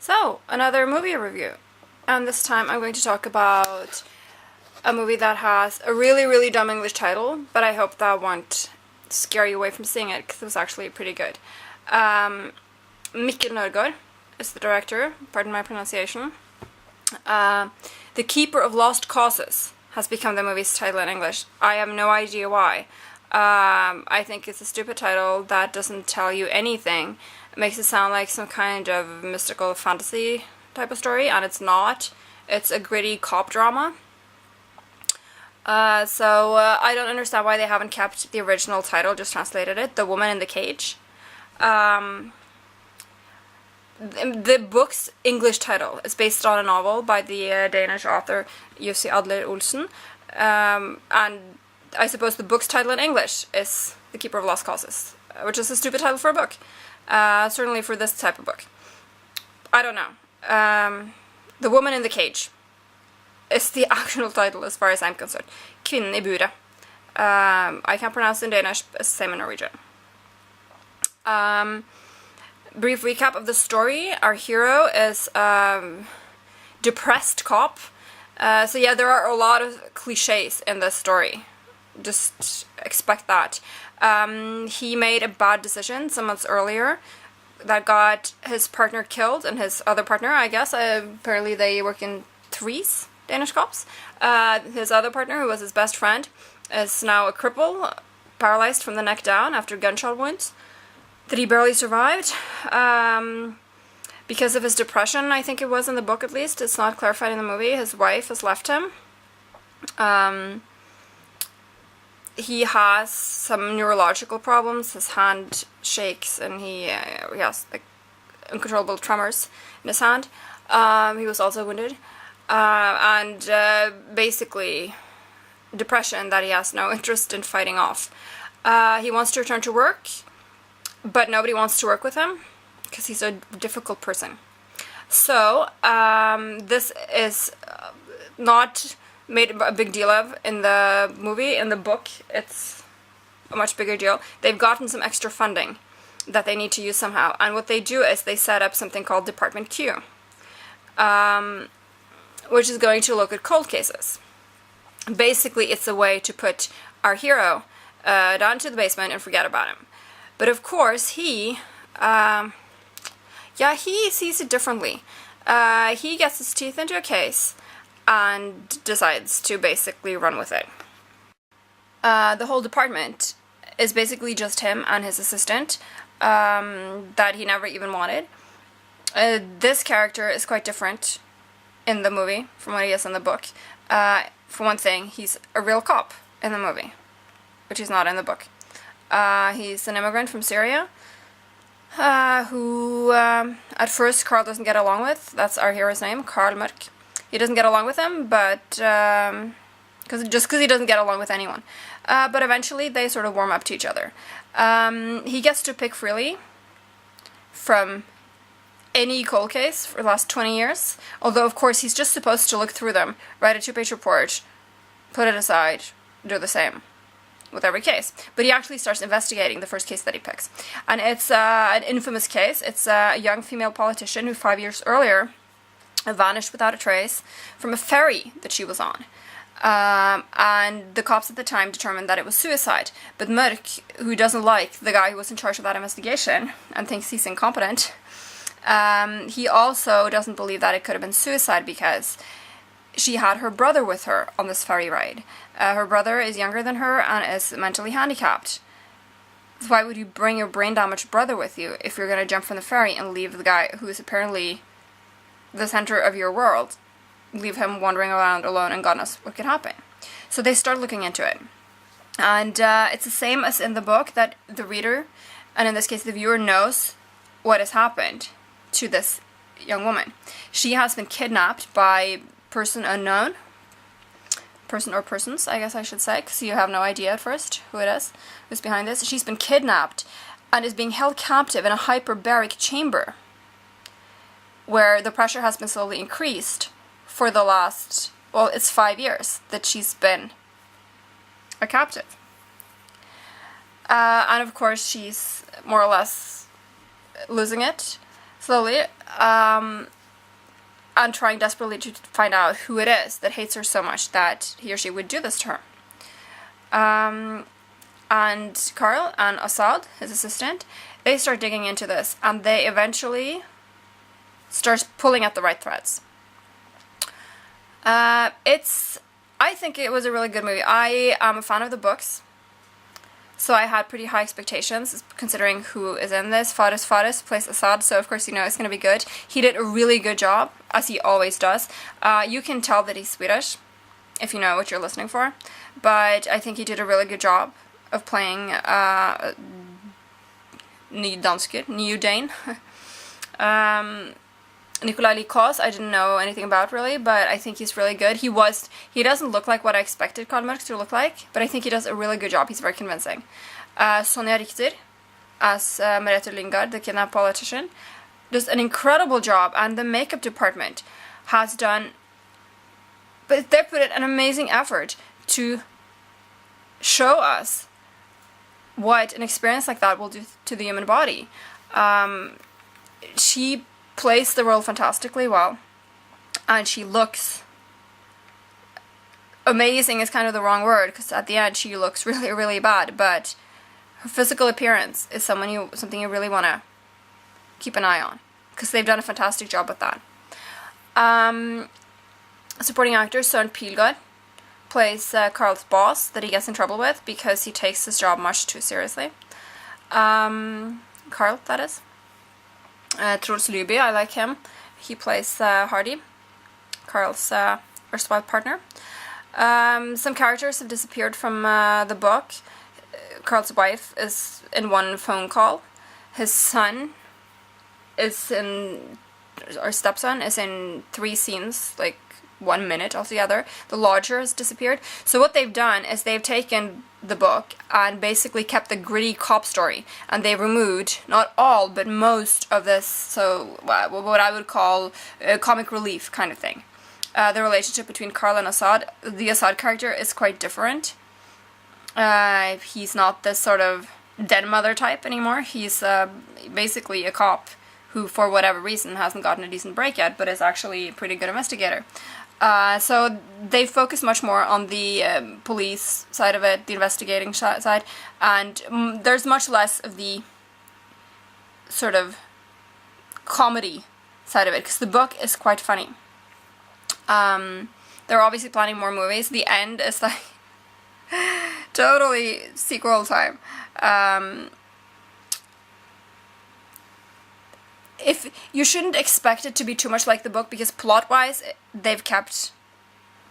So, another movie review. And this time I'm going to talk about a movie that has a really, really dumb English title, but I hope that won't scare you away from seeing it, because it was actually pretty good. Mikkel Nørgaard is the director, pardon my pronunciation. The Keeper of Lost Causes has become the movie's title in English. I have no idea why. I think it's a stupid title that doesn't tell you anything. It makes it sound like some kind of mystical fantasy type of story, and it's not. It's a gritty cop drama. So I don't understand why they haven't kept the original title, just translated it, The Woman in the Cage. The book's English title is based on a novel by the Danish author Adler-olsen, and I suppose the book's title in English is The Keeper of Lost Causes, which is a stupid title for a book. Certainly for this type of book. I don't know. The Woman in the Cage is the actual title as far as I'm concerned. Kvinden i buret. I can't pronounce it in Danish, but it's the same in Norwegian. Brief recap of the story. Our hero is depressed cop. So yeah, there are a lot of cliches in this story. Just expect that. He made a bad decision some months earlier that got his partner killed, and his other partner, I guess, apparently they work in threes, Danish cops. His other partner, who was his best friend, is now a cripple, paralyzed from the neck down after gunshot wounds that he barely survived. Because of his depression, I think it was in the book at least, it's not clarified in the movie, his wife has left him. He has some neurological problems. His hand shakes, and he has like uncontrollable tremors in his hand. He was also wounded, and basically depression that he has no interest in fighting off. He wants to return to work, but nobody wants to work with him because he's a difficult person. So this is not made a big deal of in the movie. In the book, it's a much bigger deal. They've gotten some extra funding that they need to use somehow, and what they do is they set up something called Department Q, which is going to look at cold cases. Basically, it's a way to put our hero down to the basement and forget about him. But of course, he sees it differently. He gets his teeth into a case and decides to basically run with it. The whole department is basically just him and his assistant that he never even wanted. This character is quite different in the movie from what he is in the book. For one thing, he's a real cop in the movie, which he's not in the book. He's an immigrant from Syria who at first Carl doesn't get along with. That's our hero's name, Carl Mørk. He doesn't get along with him, but because he doesn't get along with anyone. But eventually they sort of warm up to each other. He gets to pick freely from any cold case for the last 20 years. Although, of course, he's just supposed to look through them, write a 2-page report, put it aside, do the same with every case. But he actually starts investigating the first case that he picks. And it's an infamous case. It's a young female politician who 5 years earlier vanished without a trace from a ferry that she was on. And the cops at the time determined that it was suicide. But Mørk, who doesn't like the guy who was in charge of that investigation and thinks he's incompetent, he also doesn't believe that it could have been suicide because she had her brother with her on this ferry ride. Her brother is younger than her and is mentally handicapped. So why would you bring your brain-damaged brother with you if you're going to jump from the ferry and leave the guy who is apparently the center of your world, leave him wandering around alone, and God knows what could happen. So they start looking into it. And it's the same as in the book, that the reader, and in this case the viewer, knows what has happened to this young woman. She has been kidnapped by person unknown. Person or persons, I guess I should say, because you have no idea at first who it is, who's behind this. She's been kidnapped and is being held captive in a hyperbaric chamber, where the pressure has been slowly increased for the last, well, it's 5 years that she's been a captive. And of course she's more or less losing it. slowly, and trying desperately to find out who it is that hates her so much that he or she would do this to her. And Carl and Assad, his assistant, they start digging into this, and they eventually start pulling at the right threads. I think it was a really good movie. I am a fan of the books, so I had pretty high expectations considering who is in this. Fares plays Assad, so of course you know it's going to be good. He did a really good job, as he always does. You can tell that he's Swedish, if you know what you're listening for, but I think he did a really good job of playing New Dane. Nikolai Likos, I didn't know anything about really, but I think he's really good. He doesn't look like what I expected Karl Mørk to look like, but I think he does a really good job. He's very convincing. Sonja Richter as Merete Lyngard, the kidnapped politician, does an incredible job, and the makeup department has done, but they put in an amazing effort to show us what an experience like that will do to the human body. She plays the role fantastically well, and she looks amazing is kind of the wrong word, because at the end she looks really, really bad, but her physical appearance is something you really want to keep an eye on, because they've done a fantastic job with that. Supporting actor Søren Pilgaard plays Carl's boss that he gets in trouble with because he takes his job much too seriously. Carl, that is. Truls Lyby, I like him. He plays Hardy, Carl's erstwhile partner. Some characters have disappeared from the book. Carl's wife is in one phone call. His son is in, or stepson is in 3 scenes, like 1 minute altogether. The lodger has disappeared. So what they've done is they've taken the book and basically kept the gritty cop story, and they removed, not all, but most of this, so what I would call comic relief kind of thing. The relationship between Carl and Assad, the Assad character is quite different. He's not this sort of den mother type anymore. He's basically a cop who, for whatever reason, hasn't gotten a decent break yet, but is actually a pretty good investigator. So they focus much more on the police side of it, the investigating side, and there's much less of the sort of comedy side of it, because the book is quite funny. They're obviously planning more movies. The end is like totally sequel time. If you shouldn't expect it to be too much like the book, because plot-wise they've kept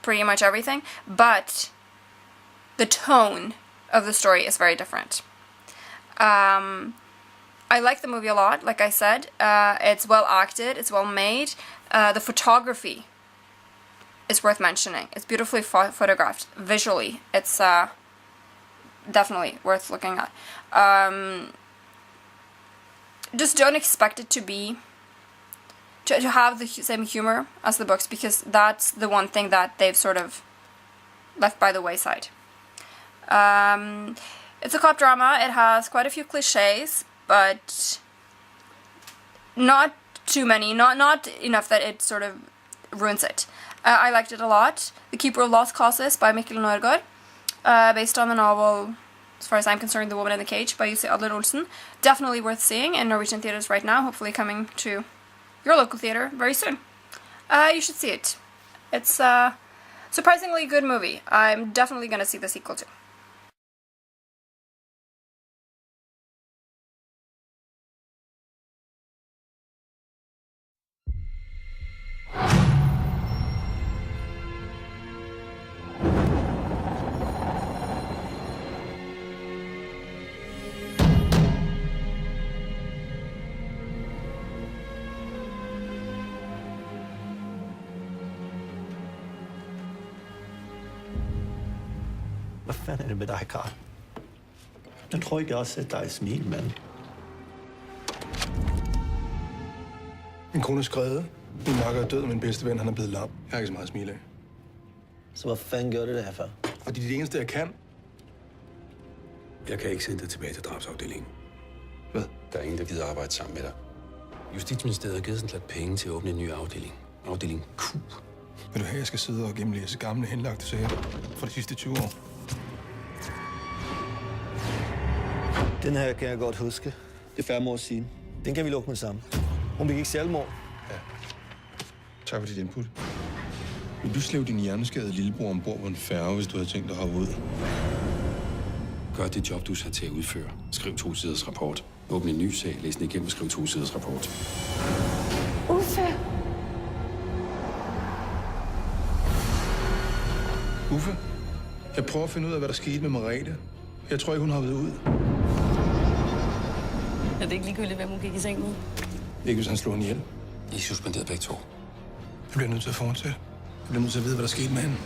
pretty much everything, but the tone of the story is very different. I like the movie a lot, like I said. It's well acted, it's well made. The photography is worth mentioning. It's beautifully photographed. Visually, it's definitely worth looking at. Just don't expect it to be to have the same humor as the books, because that's the one thing that they've sort of left by the wayside. It's a cop drama. It has quite a few cliches, but not too many, not enough that it sort of ruins it. I liked it a lot. The Keeper of Lost Causes by Mikkel Nørgaard, based on the novel, as far as I'm concerned, The Woman in the Cage by Adler-olsen. Definitely worth seeing in Norwegian theaters right now, hopefully coming to your local theater very soon. You should see it. It's a surprisingly good movie. I'm definitely going to see the sequel too. Hvad fanden er det med dig, Karl? Jeg tror ikke, jeg har set dig smile, mand. Min kone er skrevet. Min makker er død, og min bedste ven, han er blevet lam. Jeg har ikke så meget at smile af. Så hvad fanden gjorde det her for? Fordi det er det eneste, jeg kan. Jeg kan ikke sende dig tilbage til drabsafdelingen. Hvad? Der er ingen, der gider arbejde sammen med dig. Justitsministeriet har givet sådan lidt penge til at åbne en ny afdeling. Afdeling Q. Vil du have, jeg skal sidde og gennemlæse gamle henlagte sager fra de sidste 20 år? Den her kan jeg godt huske. Det er 5 år siden. Den kan vi lukke med sammen. Hun begik selvmord. Ja. Tak for dit input. Vil du slæve din hjerneskadede lillebror ombord på en færge, hvis du havde tænkt dig at hoppe ud? Gør det job, du er sat til at udføre. Skriv 2 siders rapport. Åbn en ny sag, læs den igennem og skriv 2 siders rapport. Uffe! Uffe, jeg prøver at finde ud af, hvad der skete med Merete. Jeg tror ikke, hun har været ud. Er det ikke ligegyldigt, hvem hun gik i seng med? Ikke hvis han slog hende ihjel. I er suspenderet begge to. Jeg bliver nødt til at fortsætte. Jeg bliver nødt til at vide, hvad der skete med hende.